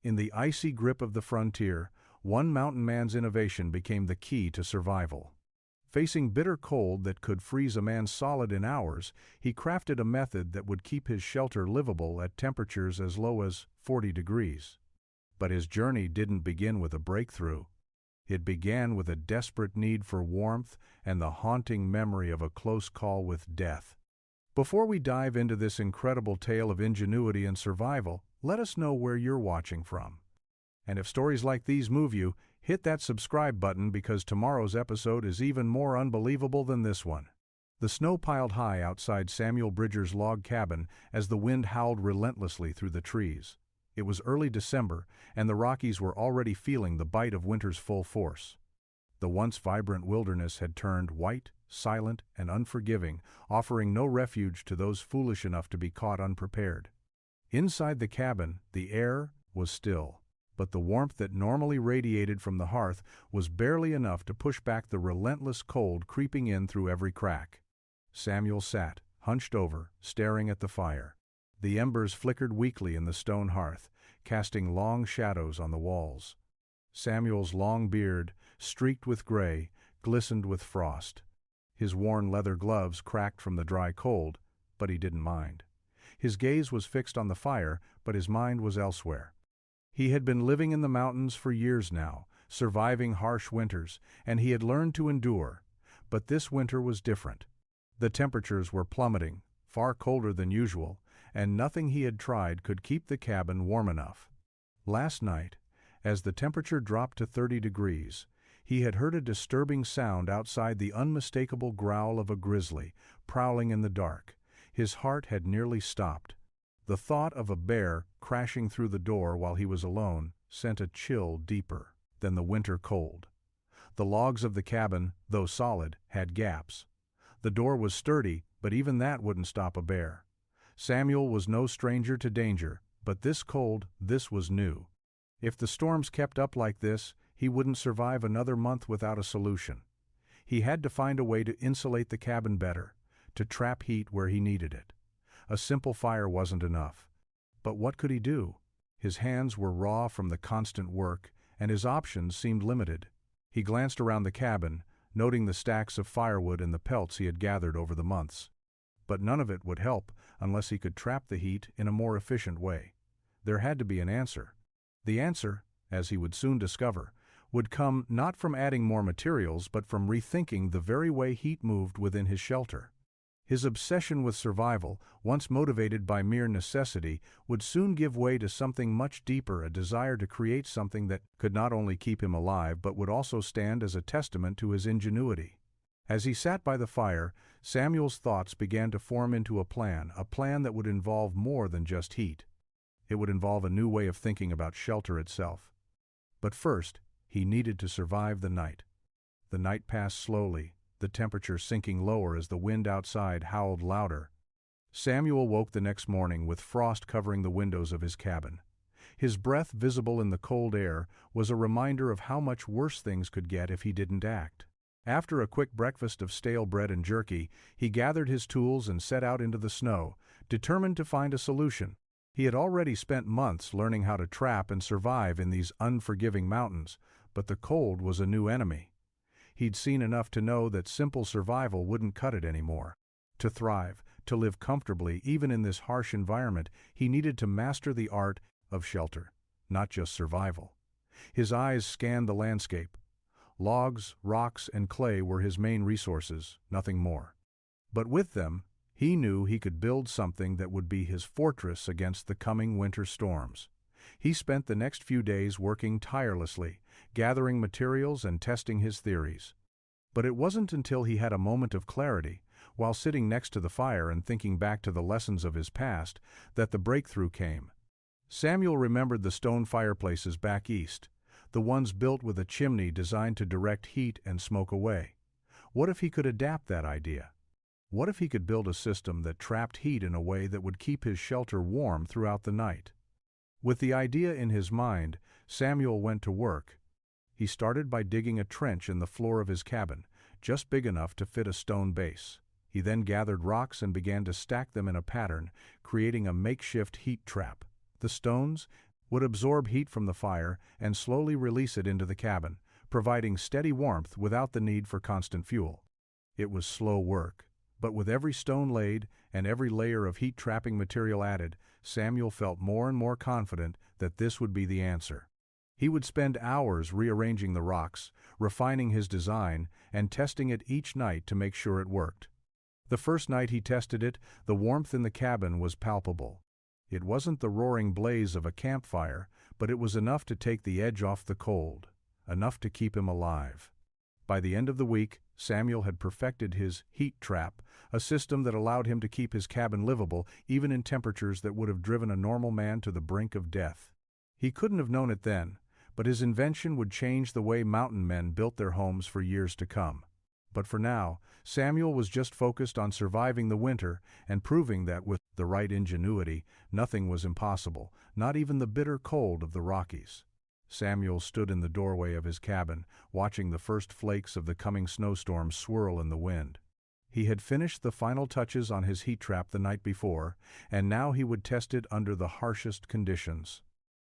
In the icy grip of the frontier, one mountain man's innovation became the key to survival. Facing bitter cold that could freeze a man solid in hours, he crafted a method that would keep his shelter livable at temperatures as low as 40 degrees. But his journey didn't begin with a breakthrough. It began with a desperate need for warmth and the haunting memory of a close call with death. Before we dive into this incredible tale of ingenuity and survival, let us know where you're watching from. And if stories like these move you, hit that subscribe button because tomorrow's episode is even more unbelievable than this one. The snow piled high outside Samuel Bridger's log cabin as the wind howled relentlessly through the trees. It was early December, and the Rockies were already feeling the bite of winter's full force. The once vibrant wilderness had turned white, silent, and unforgiving, offering no refuge to those foolish enough to be caught unprepared. Inside the cabin, the air was still, but the warmth that normally radiated from the hearth was barely enough to push back the relentless cold creeping in through every crack. Samuel sat, hunched over, staring at the fire. The embers flickered weakly in the stone hearth, casting long shadows on the walls. Samuel's long beard, streaked with gray, glistened with frost. His worn leather gloves cracked from the dry cold, but he didn't mind. His gaze was fixed on the fire, but his mind was elsewhere. He had been living in the mountains for years now, surviving harsh winters, and he had learned to endure. But this winter was different. The temperatures were plummeting, far colder than usual, and nothing he had tried could keep the cabin warm enough. Last night, as the temperature dropped to 30 degrees, he had heard a disturbing sound outside, the unmistakable growl of a grizzly, prowling in the dark. His heart had nearly stopped. The thought of a bear crashing through the door while he was alone sent a chill deeper than the winter cold. The logs of the cabin, though solid, had gaps. The door was sturdy, but even that wouldn't stop a bear. Samuel was no stranger to danger, but this cold, this was new. If the storms kept up like this, he wouldn't survive another month without a solution. He had to find a way to insulate the cabin better, to trap heat where he needed it. A simple fire wasn't enough. But what could he do? His hands were raw from the constant work, and his options seemed limited. He glanced around the cabin, noting the stacks of firewood and the pelts he had gathered over the months. But none of it would help unless he could trap the heat in a more efficient way. There had to be an answer. The answer, as he would soon discover, would come not from adding more materials but from rethinking the very way heat moved within his shelter. His obsession with survival, once motivated by mere necessity, would soon give way to something much deeper, a desire to create something that could not only keep him alive but would also stand as a testament to his ingenuity. As he sat by the fire, Samuel's thoughts began to form into a plan that would involve more than just heat. It would involve a new way of thinking about shelter itself. But first, he needed to survive the night. The night passed slowly, the temperature sinking lower as the wind outside howled louder. Samuel woke the next morning with frost covering the windows of his cabin. His breath visible in the cold air was a reminder of how much worse things could get if he didn't act. After a quick breakfast of stale bread and jerky, he gathered his tools and set out into the snow, determined to find a solution. He had already spent months learning how to trap and survive in these unforgiving mountains, but the cold was a new enemy. He'd seen enough to know that simple survival wouldn't cut it anymore. To thrive, to live comfortably even in this harsh environment, he needed to master the art of shelter, not just survival. His eyes scanned the landscape. Logs, rocks, and clay were his main resources, nothing more. But with them, he knew he could build something that would be his fortress against the coming winter storms. He spent the next few days working tirelessly, gathering materials and testing his theories. But it wasn't until he had a moment of clarity, while sitting next to the fire and thinking back to the lessons of his past, that the breakthrough came. Samuel remembered the stone fireplaces back east, the ones built with a chimney designed to direct heat and smoke away. What if he could adapt that idea? What if he could build a system that trapped heat in a way that would keep his shelter warm throughout the night? With the idea in his mind, Samuel went to work. He started by digging a trench in the floor of his cabin, just big enough to fit a stone base. He then gathered rocks and began to stack them in a pattern, creating a makeshift heat trap. The stones, would absorb heat from the fire and slowly release it into the cabin, providing steady warmth without the need for constant fuel. It was slow work, but with every stone laid and every layer of heat-trapping material added, Samuel felt more and more confident that this would be the answer. He would spend hours rearranging the rocks, refining his design, and testing it each night to make sure it worked. The first night he tested it, the warmth in the cabin was palpable. It wasn't the roaring blaze of a campfire, but it was enough to take the edge off the cold, enough to keep him alive. By the end of the week, Samuel had perfected his heat trap, a system that allowed him to keep his cabin livable even in temperatures that would have driven a normal man to the brink of death. He couldn't have known it then, but his invention would change the way mountain men built their homes for years to come. But for now, Samuel was just focused on surviving the winter and proving that with the right ingenuity, nothing was impossible, not even the bitter cold of the Rockies. Samuel stood in the doorway of his cabin, watching the first flakes of the coming snowstorm swirl in the wind. He had finished the final touches on his heat trap the night before, and now he would test it under the harshest conditions.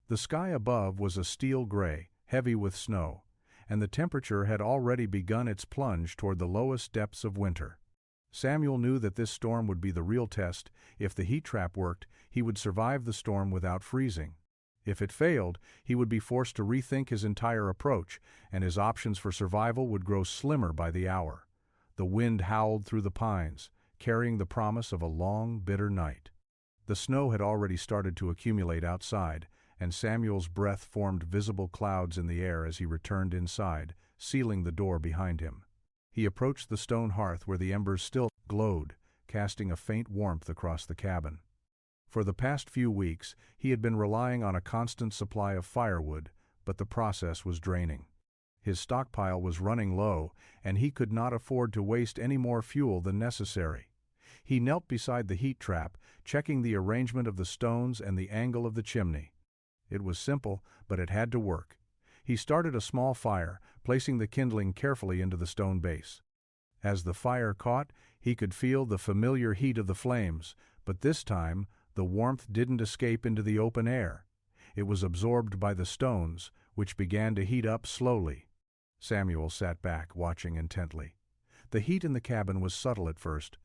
The sky above was a steel gray, heavy with snow, and the temperature had already begun its plunge toward the lowest depths of winter. Samuel knew that this storm would be the real test. If the heat trap worked, he would survive the storm without freezing. If it failed, he would be forced to rethink his entire approach, and his options for survival would grow slimmer by the hour. The wind howled through the pines, carrying the promise of a long, bitter night. The snow had already started to accumulate outside, and Samuel's breath formed visible clouds in the air as he returned inside, sealing the door behind him. He approached the stone hearth where the embers still glowed, casting a faint warmth across the cabin. For the past few weeks, he had been relying on a constant supply of firewood, but the process was draining. His stockpile was running low, and he could not afford to waste any more fuel than necessary. He knelt beside the heat trap, checking the arrangement of the stones and the angle of the chimney. It was simple, but it had to work. He started a small fire, placing the kindling carefully into the stone base. As the fire caught, he could feel the familiar heat of the flames, but this time, the warmth didn't escape into the open air. It was absorbed by the stones, which began to heat up slowly. Samuel sat back, watching intently. The heat in the cabin was subtle at first.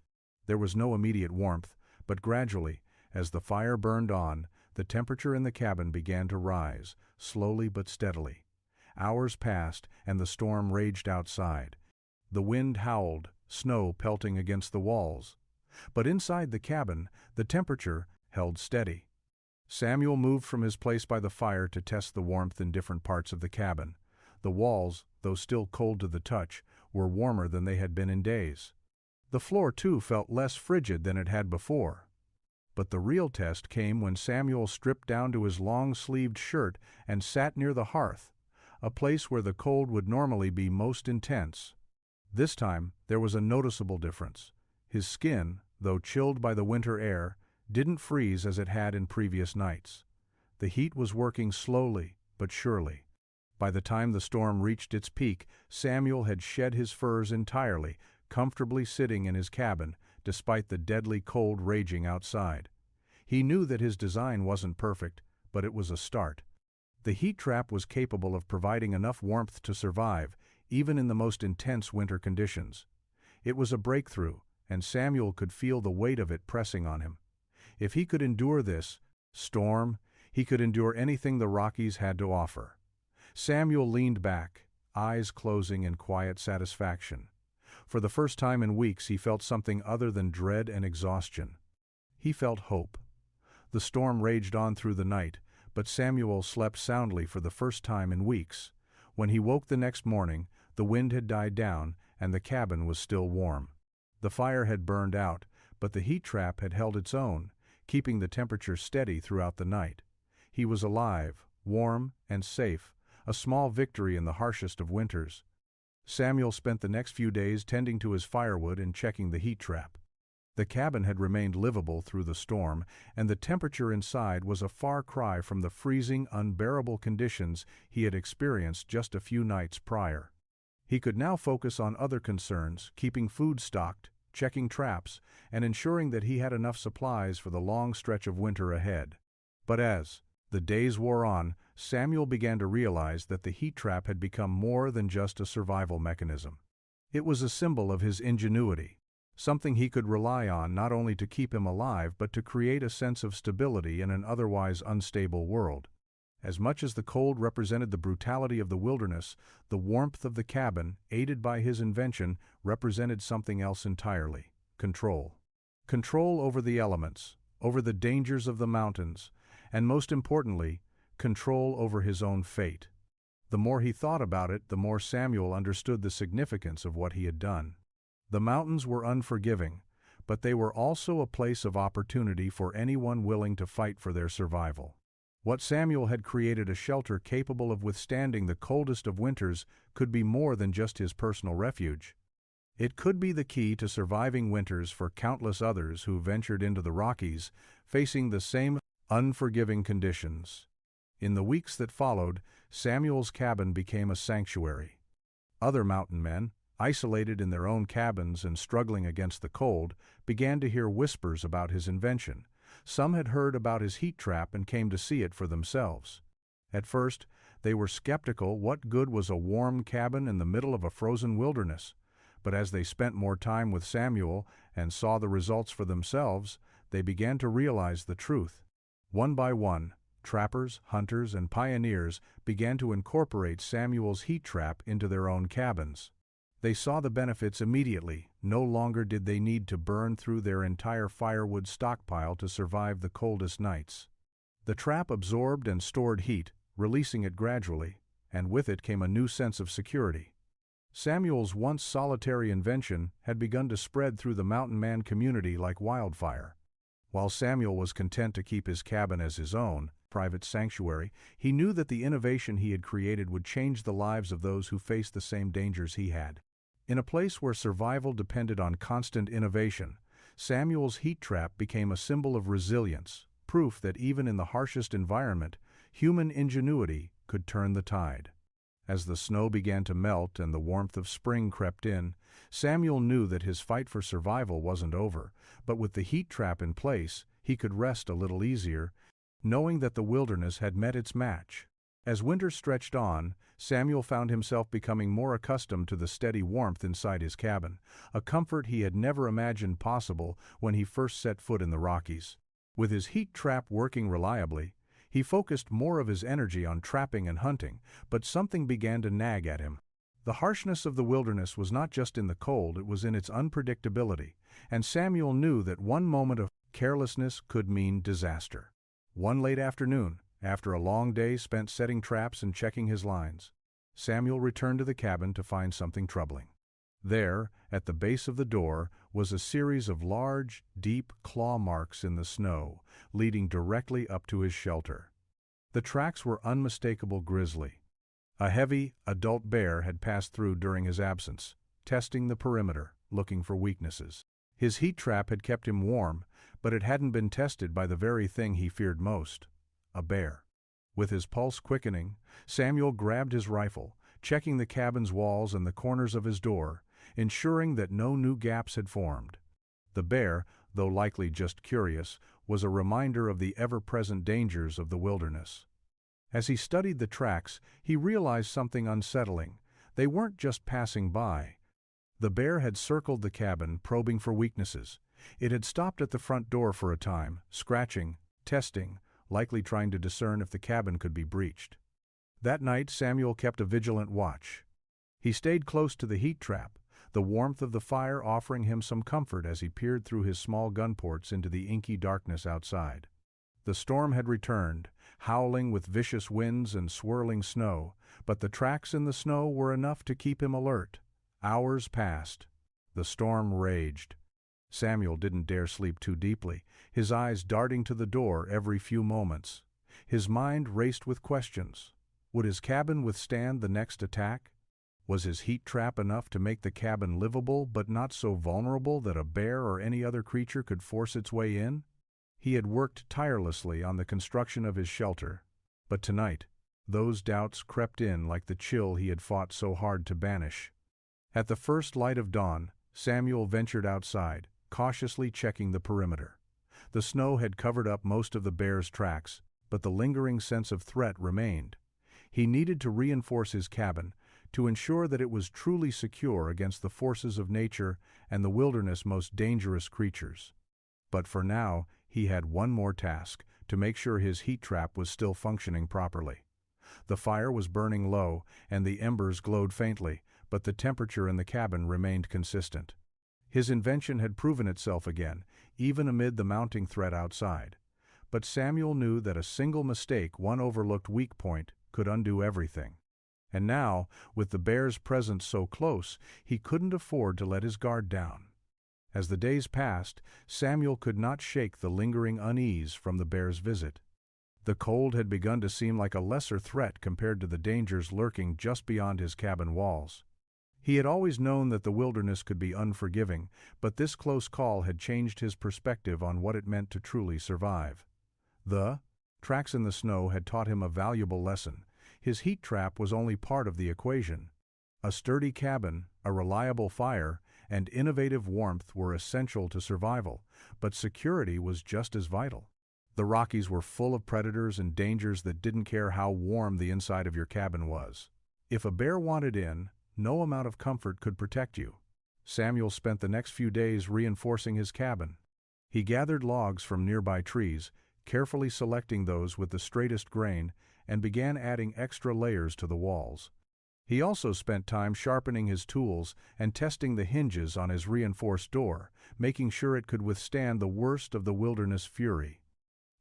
There was no immediate warmth, but gradually, as the fire burned on, the temperature in the cabin began to rise, slowly but steadily. Hours passed, and the storm raged outside. The wind howled, snow pelting against the walls. But inside the cabin, the temperature held steady. Samuel moved from his place by the fire to test the warmth in different parts of the cabin. The walls, though still cold to the touch, were warmer than they had been in days. The floor, too, felt less frigid than it had before. But the real test came when Samuel stripped down to his long-sleeved shirt and sat near the hearth, a place where the cold would normally be most intense. This time, there was a noticeable difference. His skin, though chilled by the winter air, didn't freeze as it had in previous nights. The heat was working slowly, but surely. By the time the storm reached its peak, Samuel had shed his furs entirely, comfortably sitting in his cabin, despite the deadly cold raging outside. He knew that his design wasn't perfect, but it was a start. The heat trap was capable of providing enough warmth to survive, even in the most intense winter conditions. It was a breakthrough, and Samuel could feel the weight of it pressing on him. If he could endure this storm, he could endure anything the Rockies had to offer. Samuel leaned back, eyes closing in quiet satisfaction. For the first time in weeks, he felt something other than dread and exhaustion. He felt hope. The storm raged on through the night, but Samuel slept soundly for the first time in weeks. When he woke the next morning, the wind had died down, and the cabin was still warm. The fire had burned out, but the heat trap had held its own, keeping the temperature steady throughout the night. He was alive, warm, and safe, a small victory in the harshest of winters. Samuel spent the next few days tending to his firewood and checking the heat trap. The cabin had remained livable through the storm, and the temperature inside was a far cry from the freezing, unbearable conditions he had experienced just a few nights prior. He could now focus on other concerns, keeping food stocked, checking traps, and ensuring that he had enough supplies for the long stretch of winter ahead. But as The days wore on. Samuel began to realize that the heat trap had become more than just a survival mechanism. It was a symbol of his ingenuity, something he could rely on not only to keep him alive but to create a sense of stability in an otherwise unstable world. As much as the cold represented the brutality of the wilderness, the warmth of the cabin, aided by his invention, represented something else entirely: control. Control over the elements, over the dangers of the mountains, and most importantly, control over his own fate. The more he thought about it, the more Samuel understood the significance of what he had done. The mountains were unforgiving, but they were also a place of opportunity for anyone willing to fight for their survival. What Samuel had created, a shelter capable of withstanding the coldest of winters, could be more than just his personal refuge. It could be the key to surviving winters for countless others who ventured into the Rockies, facing the same unforgiving conditions. In the weeks that followed, Samuel's cabin became a sanctuary. Other mountain men, isolated in their own cabins and struggling against the cold, began to hear whispers about his invention. Some had heard about his heat trap and came to see it for themselves. At first, they were skeptical. What good was a warm cabin in the middle of a frozen wilderness? But as they spent more time with Samuel and saw the results for themselves, they began to realize the truth. One by one, trappers, hunters, and pioneers began to incorporate Samuel's heat trap into their own cabins. They saw the benefits immediately. No longer did they need to burn through their entire firewood stockpile to survive the coldest nights. The trap absorbed and stored heat, releasing it gradually, and with it came a new sense of security. Samuel's once solitary invention had begun to spread through the mountain man community like wildfire. While Samuel was content to keep his cabin as his own private sanctuary, he knew that the innovation he had created would change the lives of those who faced the same dangers he had. In a place where survival depended on constant innovation, Samuel's heat trap became a symbol of resilience, proof that even in the harshest environment, human ingenuity could turn the tide. As the snow began to melt and the warmth of spring crept in, Samuel knew that his fight for survival wasn't over, but with the heat trap in place, he could rest a little easier, knowing that the wilderness had met its match. As winter stretched on, Samuel found himself becoming more accustomed to the steady warmth inside his cabin, a comfort he had never imagined possible when he first set foot in the Rockies. With his heat trap working reliably, he focused more of his energy on trapping and hunting, but something began to nag at him. The harshness of the wilderness was not just in the cold, it was in its unpredictability, and Samuel knew that one moment of carelessness could mean disaster. One late afternoon, after a long day spent setting traps and checking his lines, Samuel returned to the cabin to find something troubling. There, at the base of the door, was a series of large, deep claw marks in the snow, leading directly up to his shelter. The tracks were unmistakable grizzly. A heavy, adult bear had passed through during his absence, testing the perimeter, looking for weaknesses. His heat trap had kept him warm, but it hadn't been tested by the very thing he feared most: a bear. With his pulse quickening, Samuel grabbed his rifle, checking the cabin's walls and the corners of his door, ensuring that no new gaps had formed. The bear, though likely just curious, was a reminder of the ever-present dangers of the wilderness. As he studied the tracks, he realized something unsettling. They weren't just passing by. The bear had circled the cabin, probing for weaknesses. It had stopped at the front door for a time, scratching, testing, likely trying to discern if the cabin could be breached. That night, Samuel kept a vigilant watch. He stayed close to the heat trap, the warmth of the fire offering him some comfort as he peered through his small gun ports into the inky darkness outside. The storm had returned, howling with vicious winds and swirling snow, but the tracks in the snow were enough to keep him alert. Hours passed. The storm raged. Samuel didn't dare sleep too deeply, his eyes darting to the door every few moments. His mind raced with questions. Would his cabin withstand the next attack? Was his heat trap enough to make the cabin livable but not so vulnerable that a bear or any other creature could force its way in? He had worked tirelessly on the construction of his shelter, but tonight, those doubts crept in like the chill he had fought so hard to banish. At the first light of dawn, Samuel ventured outside, cautiously checking the perimeter. The snow had covered up most of the bear's tracks, but the lingering sense of threat remained. He needed to reinforce his cabin, to ensure that it was truly secure against the forces of nature and the wilderness' most dangerous creatures. But for now, he had one more task, to make sure his heat trap was still functioning properly. The fire was burning low, and the embers glowed faintly, but the temperature in the cabin remained consistent. His invention had proven itself again, even amid the mounting threat outside. But Samuel knew that a single mistake, one overlooked weak point, could undo everything. And now, with the bear's presence so close, he couldn't afford to let his guard down. As the days passed, Samuel could not shake the lingering unease from the bear's visit. The cold had begun to seem like a lesser threat compared to the dangers lurking just beyond his cabin walls. He had always known that the wilderness could be unforgiving, but this close call had changed his perspective on what it meant to truly survive. The tracks in the snow had taught him a valuable lesson. His heat trap was only part of the equation. A sturdy cabin, a reliable fire, and innovative warmth were essential to survival, but security was just as vital. The Rockies were full of predators and dangers that didn't care how warm the inside of your cabin was. If a bear wanted in, no amount of comfort could protect you. Samuel spent the next few days reinforcing his cabin. He gathered logs from nearby trees, carefully selecting those with the straightest grain, and began adding extra layers to the walls. He also spent time sharpening his tools and testing the hinges on his reinforced door, making sure it could withstand the worst of the wilderness fury.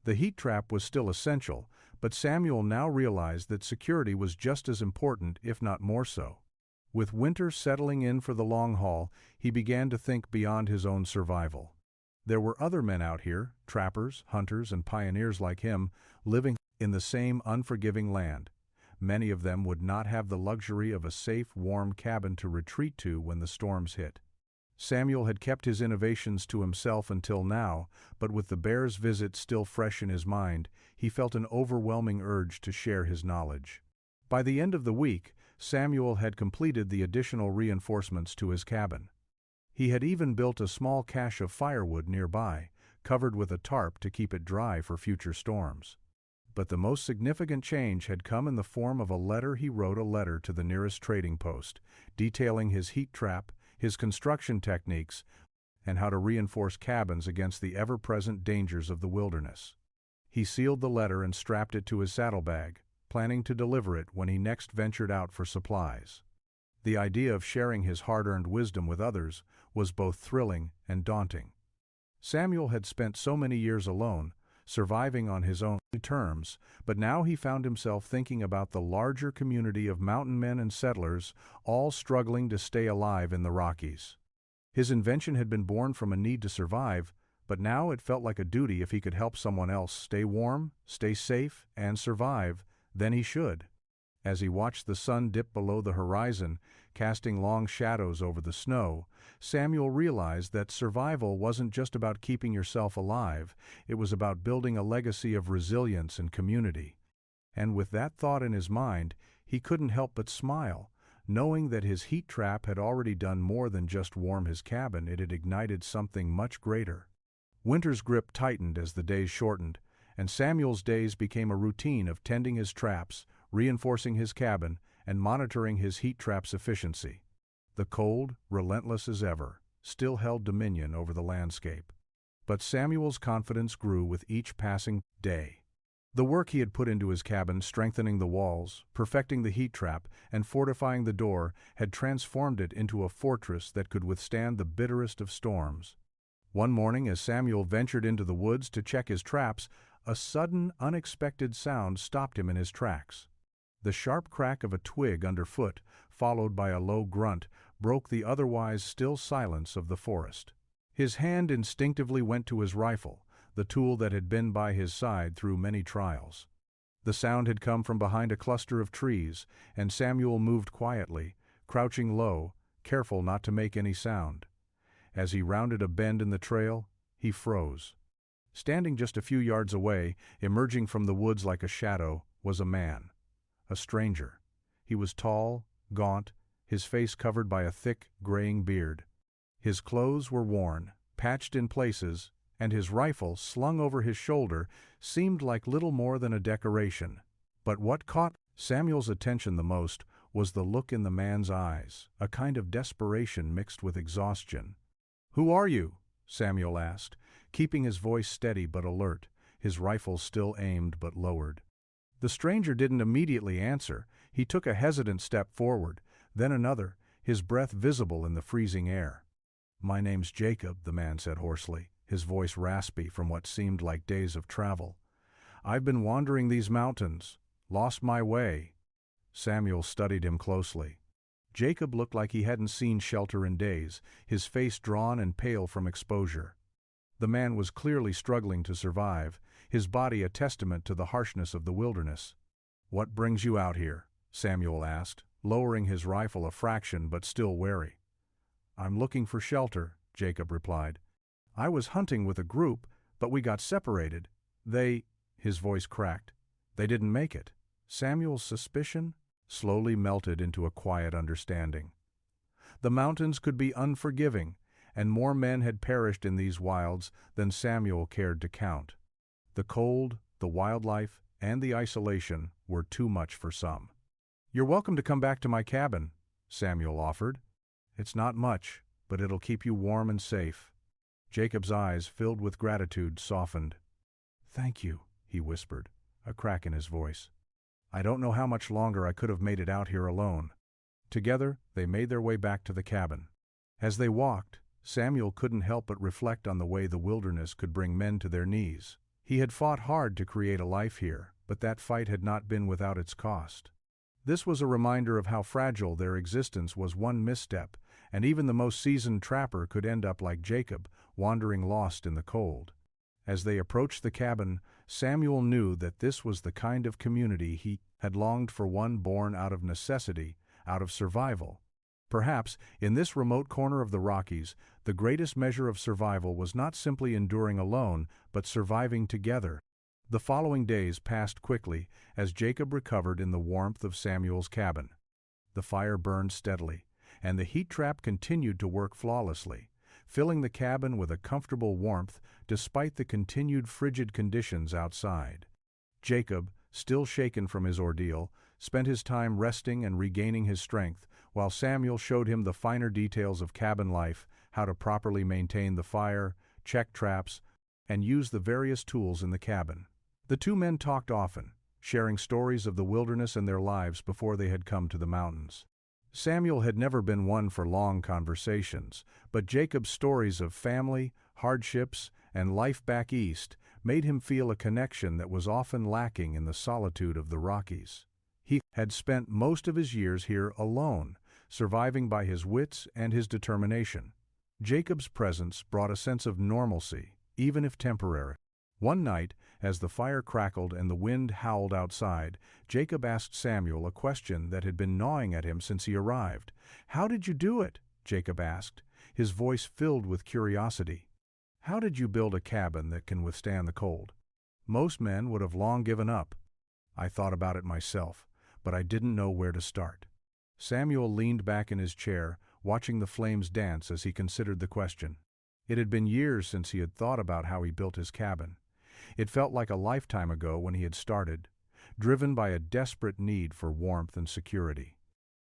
The heat trap was still essential, but Samuel now realized that security was just as important, if not more so. With winter settling in for the long haul, he began to think beyond his own survival. There were other men out here, trappers, hunters, and pioneers like him, living in the same unforgiving land. Many of them would not have the luxury of a safe, warm cabin to retreat to when the storms hit. Samuel had kept his innovations to himself until now, but with the bear's visit still fresh in his mind, he felt an overwhelming urge to share his knowledge. By the end of the week, Samuel had completed the additional reinforcements to his cabin. He had even built a small cache of firewood nearby, covered with a tarp to keep it dry for future storms. But the most significant change had come in the form of a letter he wrote to the nearest trading post, detailing his heat trap, his construction techniques, and how to reinforce cabins against the ever-present dangers of the wilderness. He sealed the letter and strapped it to his saddlebag, planning to deliver it when he next ventured out for supplies. The idea of sharing his hard-earned wisdom with others was both thrilling and daunting. Samuel had spent so many years alone, surviving on his own terms, but now he found himself thinking about the larger community of mountain men and settlers, all struggling to stay alive in the Rockies. His invention had been born from a need to survive, but now it felt like a duty. If he could help someone else stay warm, stay safe, and survive, then he should. As he watched the sun dip below the horizon, casting long shadows over the snow, Samuel realized that survival wasn't just about keeping yourself alive, it was about building a legacy of resilience and community. And with that thought in his mind, he couldn't help but smile, knowing that his heat trap had already done more than just warm his cabin. It had ignited something much greater. Winter's grip tightened as the days shortened, and Samuel's days became a routine of tending his traps, reinforcing his cabin, and monitoring his heat trap's efficiency. The cold, relentless as ever, still held dominion over the landscape. But Samuel's confidence grew with each passing day. The work he had put into his cabin, strengthening the walls, perfecting the heat trap, and fortifying the door, had transformed it into a fortress that could withstand the bitterest of storms. One morning, as Samuel ventured into the woods to check his traps, a sudden, unexpected sound stopped him in his tracks. The sharp crack of a twig underfoot, followed by a low grunt, broke the otherwise still silence of the forest. His hand instinctively went to his rifle, the tool that had been by his side through many trials. The sound had come from behind a cluster of trees, and Samuel moved quietly, crouching low, careful not to make any sound. As he rounded a bend in the trail, he froze. Standing just a few yards away, emerging from the woods like a shadow, was a man. A stranger. He was tall, gaunt, his face covered by a thick, graying beard. His clothes were worn, patched in places, and his rifle, slung over his shoulder, seemed like little more than a decoration. But what caught Samuel's attention the most was the look in the man's eyes, a kind of desperation mixed with exhaustion. "Who are you?" Samuel asked, keeping his voice steady but alert, his rifle still aimed but lowered. The stranger didn't immediately answer. He took a hesitant step forward, then another, his breath visible in the freezing air. "My name's Jacob," the man said hoarsely, his voice raspy from what seemed like days of travel. "I've been wandering these mountains, lost my way." Samuel studied him closely. Jacob looked like he hadn't seen shelter in days, his face drawn and pale from exposure. The man was clearly struggling to survive, his body a testament to the harshness of the wilderness. "What brings you out here?" Samuel asked, lowering his rifle a fraction but still wary. "I'm looking for shelter," Jacob replied. "I was hunting with a group, but we got separated. His voice cracked. "They didn't make it." Samuel's suspicion slowly melted into a quiet understanding. The mountains could be unforgiving, and more men had perished in these wilds than Samuel cared to count. The cold, the wildlife, and the isolation were too much for some. "You're welcome to come back to my cabin," Samuel offered. "It's not much, but it'll keep you warm and safe." Jacob's eyes, filled with gratitude, softened. "Thank you," he whispered, a crack in his voice. "I don't know how much longer I could have made it out here alone." Together, they made their way back to the cabin. As they walked, Samuel couldn't help but reflect on the way the wilderness could bring men to their knees. He had fought hard to create a life here, but that fight had not been without its cost. This was a reminder of how fragile their existence was. One misstep, and even the most seasoned trapper could end up like Jacob, wandering lost in the cold. As they approached the cabin, Samuel knew that this was the kind of community he had longed for, one born out of necessity, out of survival. Perhaps, in this remote corner of the Rockies, the greatest measure of survival was not simply enduring alone, but surviving together. The following days passed quickly as Jacob recovered in the warmth of Samuel's cabin. The fire burned steadily, and the heat trap continued to work flawlessly, filling the cabin with a comfortable warmth despite the continued frigid conditions outside. Jacob, still shaken from his ordeal, spent his time resting and regaining his strength, while Samuel showed him the finer details of cabin life, how to properly maintain the fire, check traps, and use the various tools in the cabin. The two men talked often, sharing stories of the wilderness and their lives before they had come to the mountains. Samuel had never been one for long conversations, but Jacob's stories of family, hardships, and life back east made him feel a connection that was often lacking in the solitude of the Rockies. He had spent most of his years here alone, surviving by his wits and his determination. Jacob's presence brought a sense of normalcy, even if temporary. One night, as the fire crackled and the wind howled outside, Jacob asked Samuel a question that had been gnawing at him since he arrived. "How did you do it?" Jacob asked, his voice filled with curiosity. "How did you build a cabin that can withstand the cold?" Most men would have long given up. "I thought about it myself, but I didn't know where to start." Samuel leaned back in his chair, watching the flames dance as he considered the question. It had been years since he had thought about how he built his cabin. It felt like a lifetime ago when he had started, driven by a desperate need for warmth and security.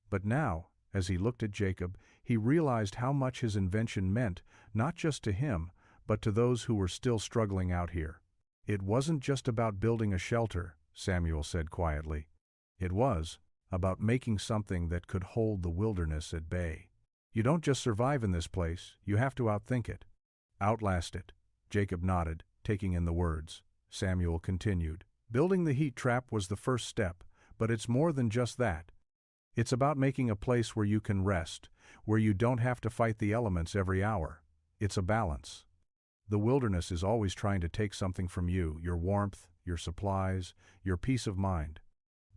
But now, as he looked at Jacob, he realized how much his invention meant, not just to him, but to those who were still struggling out here. "It wasn't just about building a shelter," Samuel said quietly. "It was about making something that could hold the wilderness at bay. You don't just survive in this place, you have to outthink it. Outlast it." Jacob nodded, taking in the words. Samuel continued. "Building the heat trap was the first step, but it's more than just that. It's about making a place where you can rest, where you don't have to fight the elements every hour. It's a balance. The wilderness is always trying to take something from you, your warmth, your supplies, your peace of mind.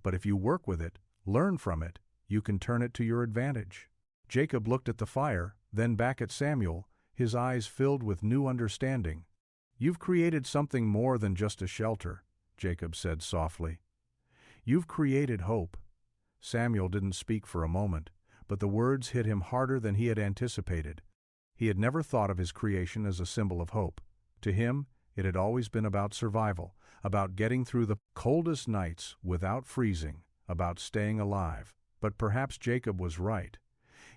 But if you work with it, learn from it, you can turn it to your advantage." Jacob looked at the fire, then back at Samuel, his eyes filled with new understanding. "You've created something more than just a shelter," Jacob said softly. "You've created hope." Samuel didn't speak for a moment, but the words hit him harder than he had anticipated. He had never thought of his creation as a symbol of hope. To him, it had always been about survival, about getting through the coldest nights without freezing, about staying alive. But perhaps Jacob was right.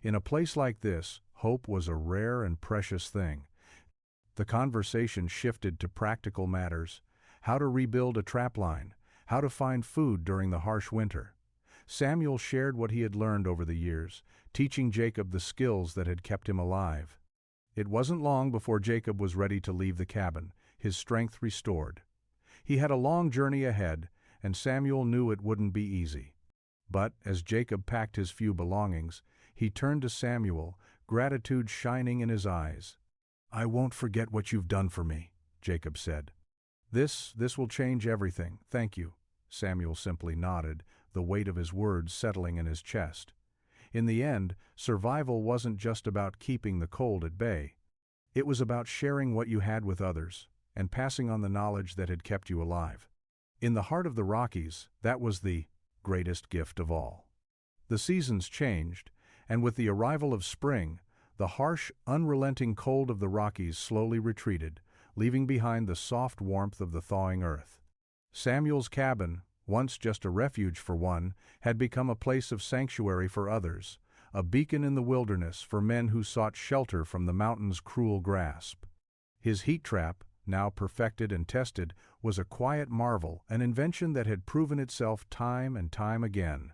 In a place like this, hope was a rare and precious thing. The conversation shifted to practical matters: how to rebuild a trapline, how to find food during the harsh winter. Samuel shared what he had learned over the years, teaching Jacob the skills that had kept him alive. It wasn't long before Jacob was ready to leave the cabin, his strength restored. He had a long journey ahead, and Samuel knew it wouldn't be easy. But as Jacob packed his few belongings, he turned to Samuel, gratitude shining in his eyes. "I won't forget what you've done for me," Jacob said. This will change everything, thank you." Samuel simply nodded, the weight of his words settling in his chest. In the end, survival wasn't just about keeping the cold at bay. It was about sharing what you had with others, and passing on the knowledge that had kept you alive. In the heart of the Rockies, that was the greatest gift of all. The seasons changed, and with the arrival of spring, the harsh, unrelenting cold of the Rockies slowly retreated, leaving behind the soft warmth of the thawing earth. Samuel's cabin, once just a refuge for one, had become a place of sanctuary for others, a beacon in the wilderness for men who sought shelter from the mountain's cruel grasp. His heat trap, now perfected and tested, was a quiet marvel, an invention that had proven itself time and time again.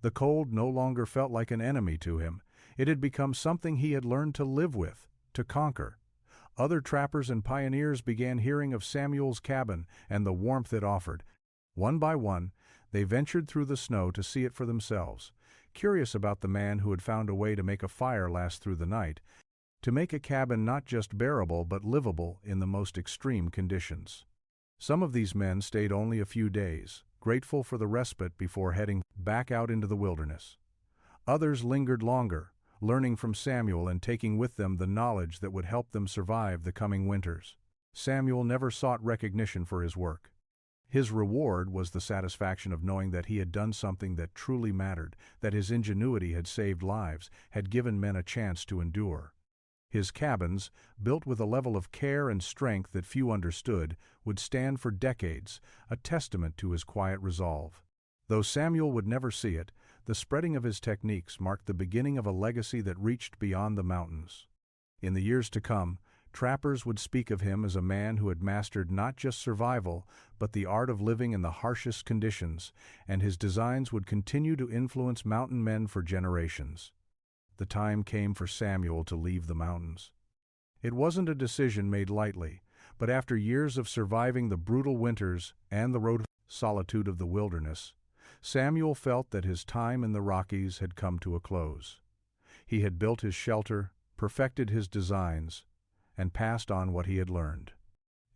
The cold no longer felt like an enemy to him. It had become something he had learned to live with, to conquer. Other trappers and pioneers began hearing of Samuel's cabin and the warmth it offered. One by one, they ventured through the snow to see it for themselves, curious about the man who had found a way to make a fire last through the night, to make a cabin not just bearable but livable in the most extreme conditions. Some of these men stayed only a few days, grateful for the respite before heading back out into the wilderness. Others lingered longer, learning from Samuel and taking with them the knowledge that would help them survive the coming winters. Samuel never sought recognition for his work. His reward was the satisfaction of knowing that he had done something that truly mattered, that his ingenuity had saved lives, had given men a chance to endure. His cabins, built with a level of care and strength that few understood, would stand for decades, a testament to his quiet resolve. Though Samuel would never see it, the spreading of his techniques marked the beginning of a legacy that reached beyond the mountains. In the years to come, trappers would speak of him as a man who had mastered not just survival, but the art of living in the harshest conditions, and his designs would continue to influence mountain men for generations. The time came for Samuel to leave the mountains. It wasn't a decision made lightly, but after years of surviving the brutal winters and the road solitude of the wilderness, Samuel felt that his time in the Rockies had come to a close. He had built his shelter, perfected his designs, and passed on what he had learned.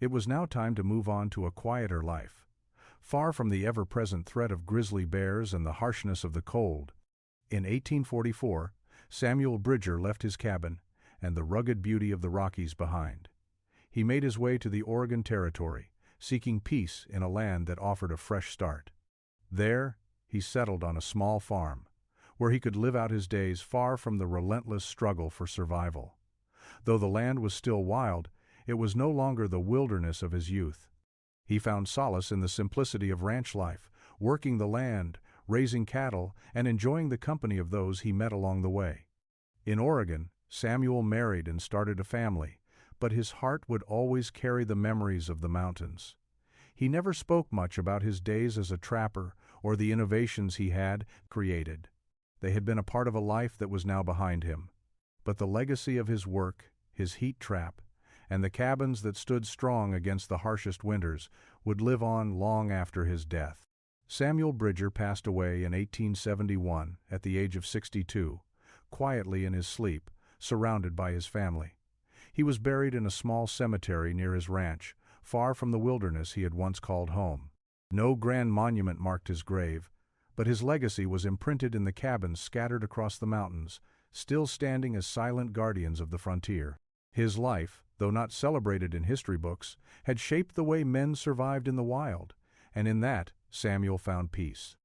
It was now time to move on to a quieter life, far from the ever-present threat of grizzly bears and the harshness of the cold. In 1844, Samuel Bridger left his cabin and the rugged beauty of the Rockies behind. He made his way to the Oregon Territory, seeking peace in a land that offered a fresh start. There, he settled on a small farm, where he could live out his days far from the relentless struggle for survival. Though the land was still wild, it was no longer the wilderness of his youth. He found solace in the simplicity of ranch life, working the land, raising cattle, and enjoying the company of those he met along the way. In Oregon, Samuel married and started a family, but his heart would always carry the memories of the mountains. He never spoke much about his days as a trapper or the innovations he had created. They had been a part of a life that was now behind him. But the legacy of his work, his heat trap, and the cabins that stood strong against the harshest winters would live on long after his death. Samuel Bridger passed away in 1871 at the age of 62, quietly in his sleep, surrounded by his family. He was buried in a small cemetery near his ranch, far from the wilderness he had once called home. No grand monument marked his grave, but his legacy was imprinted in the cabins scattered across the mountains, still standing as silent guardians of the frontier. His life, though not celebrated in history books, had shaped the way men survived in the wild, and in that, Samuel found peace.